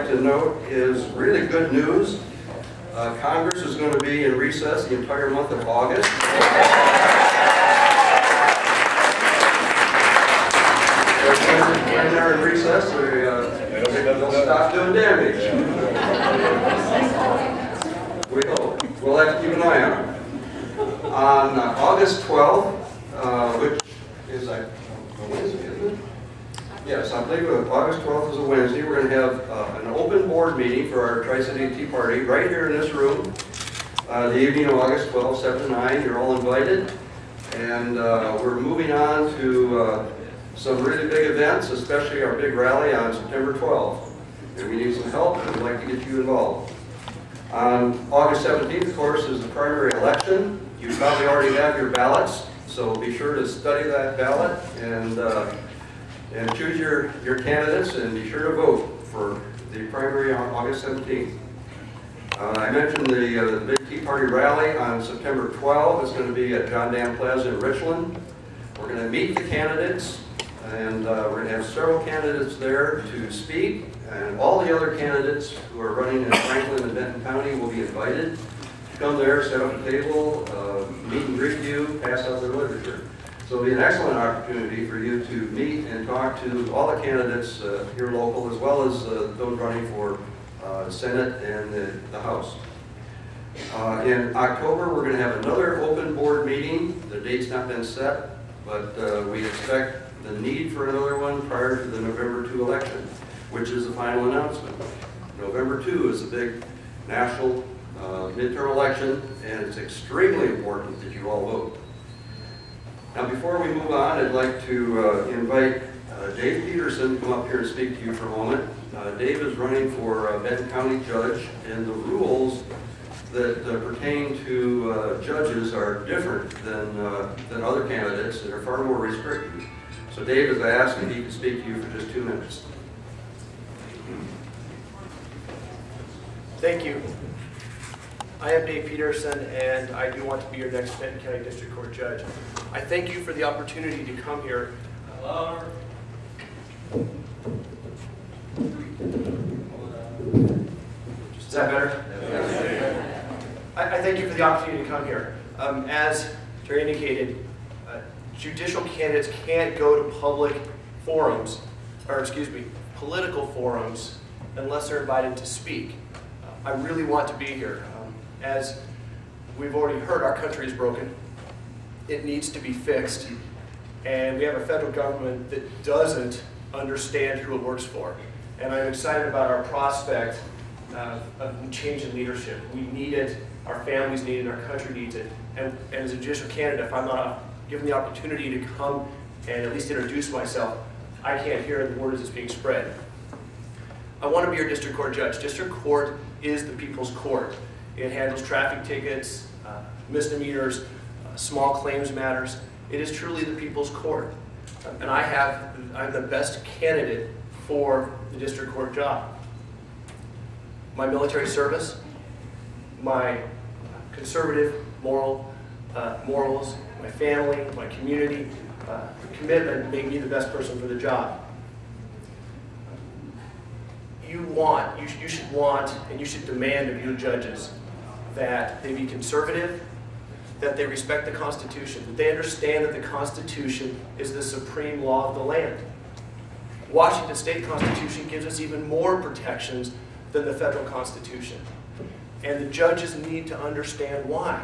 To note is really good news. Congress is going to be in recess the entire month of August. When they're in recess, they'll stop doing damage. We hope. We'll have to keep an eye on them. On August 12th, which is a Wednesday, isn't it? Yes, I believe August 12th is a Wednesday. We're going to have an open board meeting for our Tri-City Tea Party right here in this room. The evening of August 12th, 7 to 9. You're all invited. And we're moving on to some really big events, especially our big rally on September 12th. And we need some help, and we'd like to get you involved. On August 17th, of course, is the primary election. You probably already have your ballots, so be sure to study that ballot and choose your candidates, and be sure to vote for the primary on August 17th. I mentioned the big Tea Party rally on September 12th. It's going to be at John Dam Plaza in Richland. We're going to meet the candidates, and we're going to have several candidates there to speak, and all the other candidates who are running in Franklin and Benton County will be invited to come there, set up a table, meet and greet you, pass out their literature. So it'll be an excellent opportunity for you to meet and talk to all the candidates here local, as well as those running for Senate and the House. In October, we're going to have another open board meeting. The date's not been set, but we expect the need for another one prior to the November 2 election, which is the final announcement. November 2 is a big national midterm election, and it's extremely important that you all vote. Now, before we move on, I'd like to invite Dave Peterson to come up here and speak to you for a moment. Dave is running for Benton County Judge, and the rules that pertain to judges are different than other candidates that are far more restrictive. So Dave has asked if he can speak to you for just 2 minutes. Thank you. I am Dave Peterson, and I do want to be your next Benton County District Court Judge. I thank you for the opportunity to come here. Is that better? I thank you for the opportunity to come here. As Terry indicated, judicial candidates can't go to public forums, or political forums, unless they're invited to speak. I really want to be here. As we've already heard, our country is broken. It needs to be fixed. And we have a federal government that doesn't understand who it works for. And I'm excited about our prospect of change in leadership. We need it, our families need it, our country needs it. And as a judicial candidate, if I'm not given the opportunity to come and at least introduce myself, I can't hear the word as it's being spread. I want to be your district court judge. District court is the people's court. It handles traffic tickets, misdemeanors, small claims matters. It is truly the people's court. And I'm the best candidate for the district court job. My military service, my conservative morals, my family, my community, commitment make me the best person for the job. You should want and you should demand of your judges that they be conservative, that they respect the Constitution, that they understand that the Constitution is the supreme law of the land. Washington State Constitution gives us even more protections than the federal Constitution. And the judges need to understand why.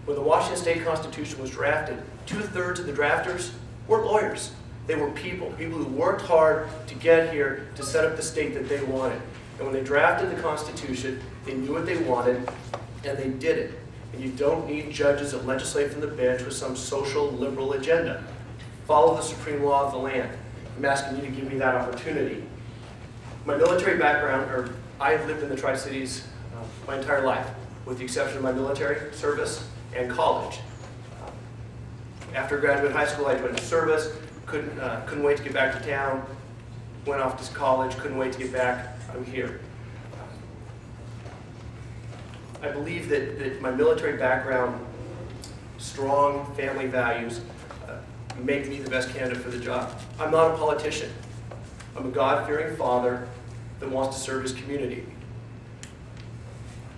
When the Washington State Constitution was drafted, 2/3 of the drafters were lawyers. They were people who worked hard to get here to set up the state that they wanted. And when they drafted the Constitution, they knew what they wanted, and they did it. And you don't need judges that legislate from the bench with some social liberal agenda. Follow the supreme law of the land. I'm asking you to give me that opportunity. My military background, I've lived in the Tri-Cities my entire life, with the exception of my military service and college. After graduating high school, I went into service, couldn't wait to get back to town, went off to college, couldn't wait to get back. I'm here. I believe that my military background, strong family values, make me the best candidate for the job. I'm not a politician. I'm a God-fearing father that wants to serve his community.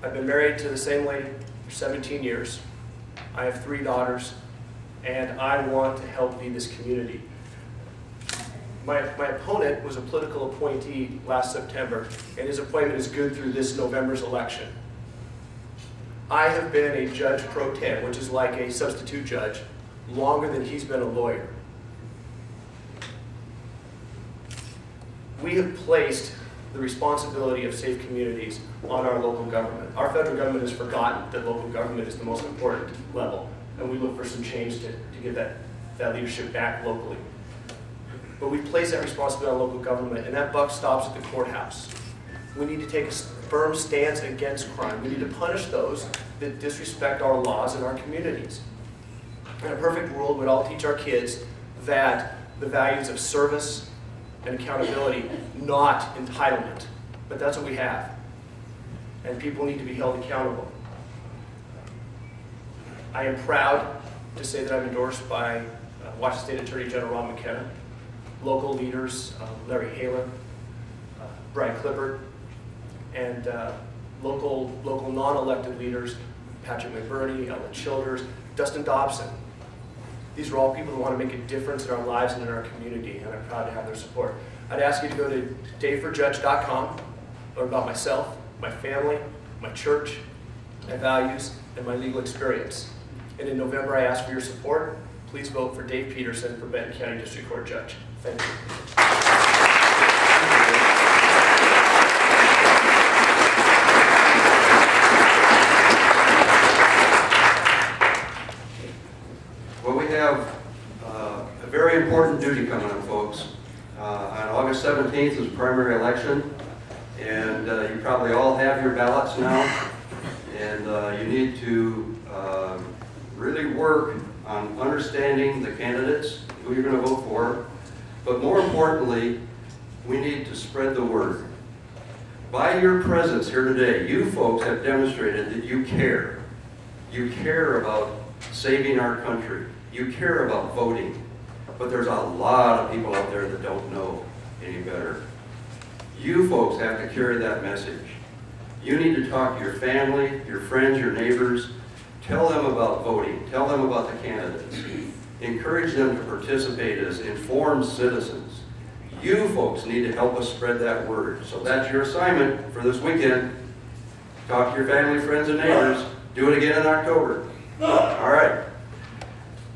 I've been married to the same lady for 17 years. I have 3 daughters, and I want to help lead this community. My opponent was a political appointee last September, and his appointment is good through this November's election. I have been a judge pro tem, which is like a substitute judge, longer than he's been a lawyer. We have placed the responsibility of safe communities on our local government. Our federal government has forgotten that local government is the most important level, and we look for some change to get that leadership back locally. But we place that responsibility on local government, and that buck stops at the courthouse. We need to take a firm stance against crime. We need to punish those that disrespect our laws and our communities. In a perfect world, we'd all teach our kids that the values of service and accountability, not entitlement. But that's what we have. And people need to be held accountable. I am proud to say that I'm endorsed by Washington State Attorney General Rob McKenna, local leaders, Larry Haler, Brian Clippard, and local non-elected leaders, Patrick McBurney, Ellen Childers, Dustin Dobson. These are all people who want to make a difference in our lives and in our community, and I'm proud to have their support. I'd ask you to go to daveforjudge.com, learn about myself, my family, my church, my values, and my legal experience. And in November, I ask for your support. Please vote for Dave Peterson for Benton County District Court Judge. Thank you. Well, we have a very important duty coming up, folks. On August 17th is the primary election, and you probably all have your ballots now, and you need to really work on understanding the candidates, who you're going to vote for, but more importantly, we need to spread the word. By your presence here today, you folks have demonstrated that you care. You care about saving our country. You care about voting. But there's a lot of people out there that don't know any better. You folks have to carry that message. You need to talk to your family, your friends, your neighbors. Tell them about voting. Tell them about the candidates. Encourage them to participate as informed citizens. You folks need to help us spread that word. So that's your assignment for this weekend. Talk to your family, friends, and neighbors. Do it again in October. All right.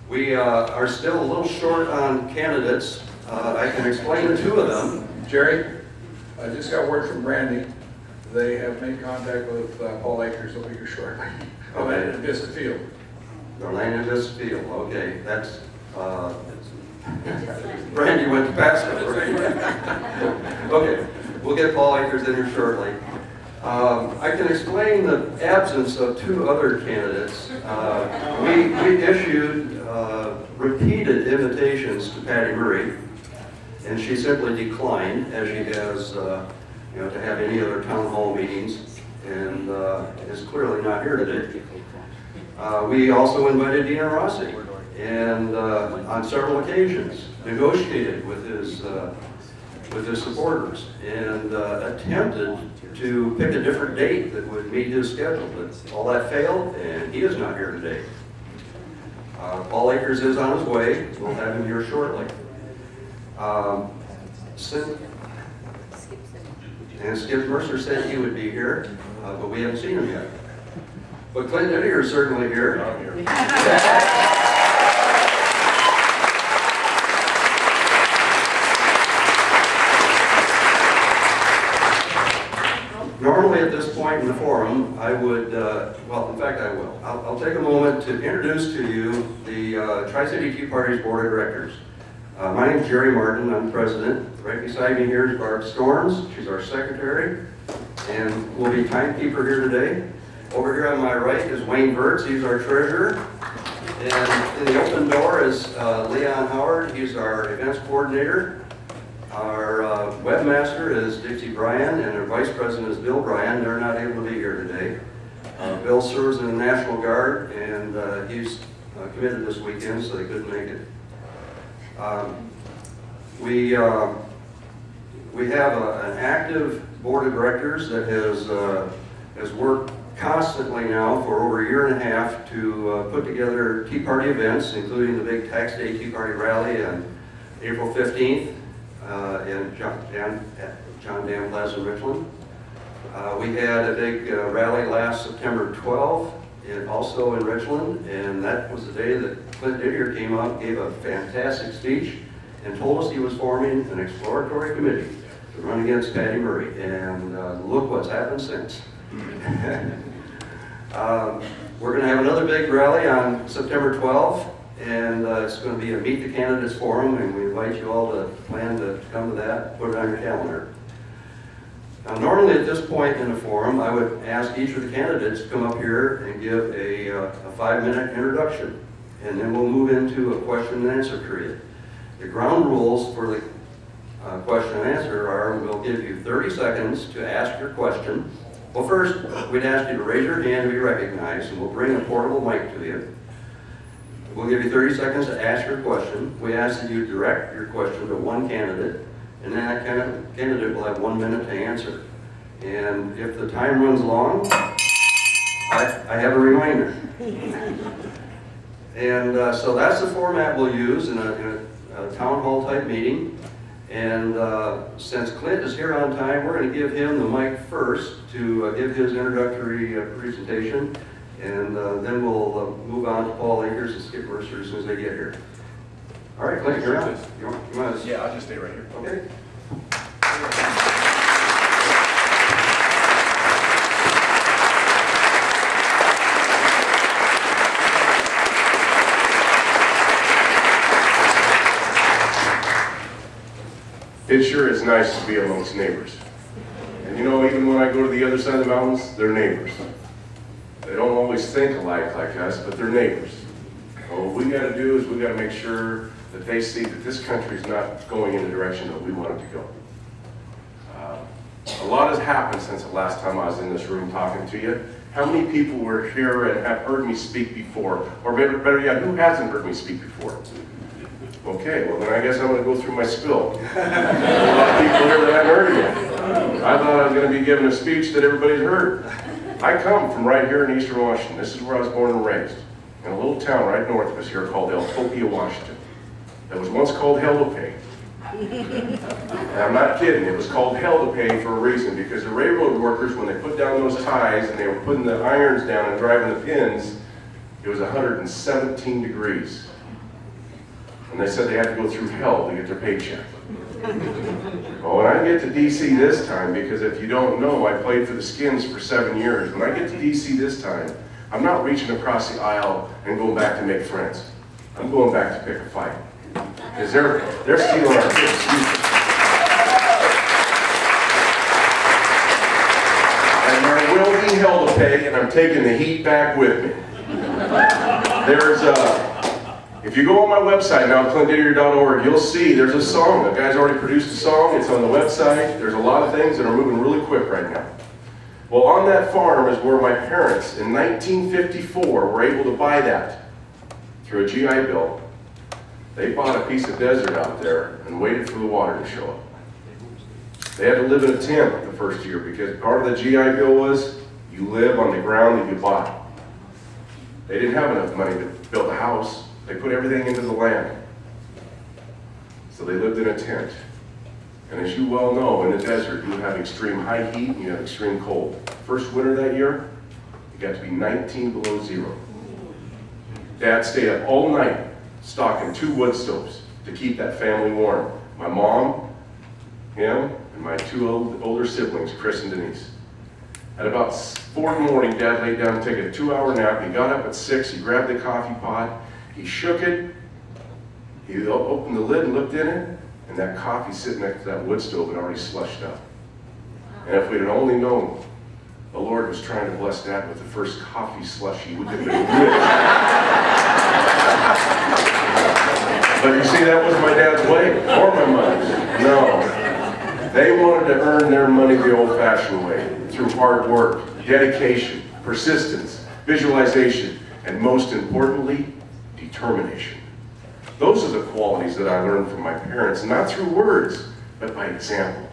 We are still a little short on candidates. I can explain the 2 of them. Jerry, I just got word from Brandy. They have made contact with Paul Akers. They'll be here shortly. Okay. In Vista Field. The land in this field. Okay, that's Brandy went to pass it. Okay, we'll get Paul Akers in here shortly. I can explain the absence of 2 other candidates. We issued repeated invitations to Patty Murray, and she simply declined, as she has, to have any other town hall meetings, and is clearly not here today. We also invited Dina Rossi, and on several occasions negotiated with his supporters, and attempted to pick a different date that would meet his schedule, but all that failed, and he is not here today. Paul Akers is on his way. We'll have him here shortly. And Skip Mercer said he would be here, but we haven't seen him yet. But Clint Didier is certainly here. I'm here. Normally at this point in the forum, I would, well, in fact I will. I'll take a moment to introduce to you the Tri-City Tea Party's Board of Directors. My name is Jerry Martin, I'm president. Right beside me here is Barb Storms, she's our secretary, and will be timekeeper here today. Over here on my right is Wayne Burtz, he's our treasurer. And in the open door is Leon Howard, he's our events coordinator. Our webmaster is Dixie Bryan, and our vice president is Bill Bryan. They're not able to be here today. Bill serves in the National Guard, and he's committed this weekend, so they couldn't make it. We We have an active board of directors that has worked constantly now for over a year and a half to put together Tea Party events, including the big Tax Day Tea Party rally on April 15th in John Dam Plaza in Richland. We had a big rally last September 12th, and also in Richland, and that was the day that Clint Didier came up, gave a fantastic speech, and told us he was forming an exploratory committee to run against Patty Murray, and look what's happened since. We're going to have another big rally on September 12th, and it's going to be a Meet the Candidates Forum, and we invite you all to plan to come to that, put it on your calendar. Now, normally at this point in the forum, I would ask each of the candidates to come up here and give a 5-minute introduction, and then we'll move into a question and answer period. The ground rules for the question and answer are, we'll give you 30 seconds to ask your question. Well, first, we'd ask you to raise your hand to be recognized, and we'll bring a portable mic to you. We'll give you 30 seconds to ask your question. We ask that you direct your question to one candidate, and then that candidate will have 1 minute to answer. And if the time runs long, I have a reminder. And so that's the format we'll use in a town hall type meeting. And since Clint is here on time, we're going to give him the mic first to give his introductory presentation. And then we'll move on to Paul Akers and Skip Mercer as soon as they get here. All right, Clint, you're on. You want to... Yeah, I'll just stay right here. Okay. It sure is nice to be amongst neighbors. And you know, even when I go to the other side of the mountains, they're neighbors. They don't always think alike like us, but they're neighbors. What we got to do is we got to make sure that they see that this country is not going in the direction that we want it to go. A lot has happened since the last time I was in this room talking to you. How many people were here and have heard me speak before? Or better yet, who hasn't heard me speak before? Okay, well then I guess I'm going to go through my spill. A lot of people here that haven't heard yet. I thought I was going to be giving a speech that everybody's heard. I come from right here in Eastern Washington. This is where I was born and raised. In a little town right north of us here called Eltopia, Washington. That was once called Hell to Pay. And I'm not kidding, it was called Hell to Pay for a reason, because the railroad workers, when they put down those ties and they were putting the irons down and driving the pins, it was 117 degrees. And they said they had to go through hell to get their paycheck. Well, when I get to DC this time, because if you don't know, I played for the Skins for 7 years. When I get to DC this time, I'm not reaching across the aisle and going back to make friends. I'm going back to pick a fight. Because they're stealing our kids. And there will be hell to pay, and I'm taking the heat back with me. If you go on my website now, clintdidier.org, you'll see there's a song. The guy's already produced a song. It's on the website. There's a lot of things that are moving really quick right now. Well, on that farm is where my parents, in 1954, were able to buy that through a GI Bill. They bought a piece of desert out there and waited for the water to show up. They had to live in a tent the first year because part of the GI Bill was you live on the ground that you bought. They didn't have enough money to build a house. They put everything into the land. So they lived in a tent. And as you well know, in the desert, you have extreme high heat and you have extreme cold. First winter that year, it got to be 19 below zero. Dad stayed up all night stocking 2 wood stoves to keep that family warm. My mom, him, and my 2 older siblings, Chris and Denise. At about 4 in the morning, Dad laid down to take a 2-hour nap. He got up at 6, he grabbed the coffee pot, he shook it, he opened the lid and looked in it, and that coffee sitting next to that wood stove had already slushed up. And if we'd have only known the Lord was trying to bless Dad with the first coffee slushy, we could have been rich. But you see, that wasn't my dad's way, or my mother's. No. They wanted to earn their money the old-fashioned way, through hard work, dedication, persistence, visualization, and most importantly, determination. Those are the qualities that I learned from my parents, not through words, but by example.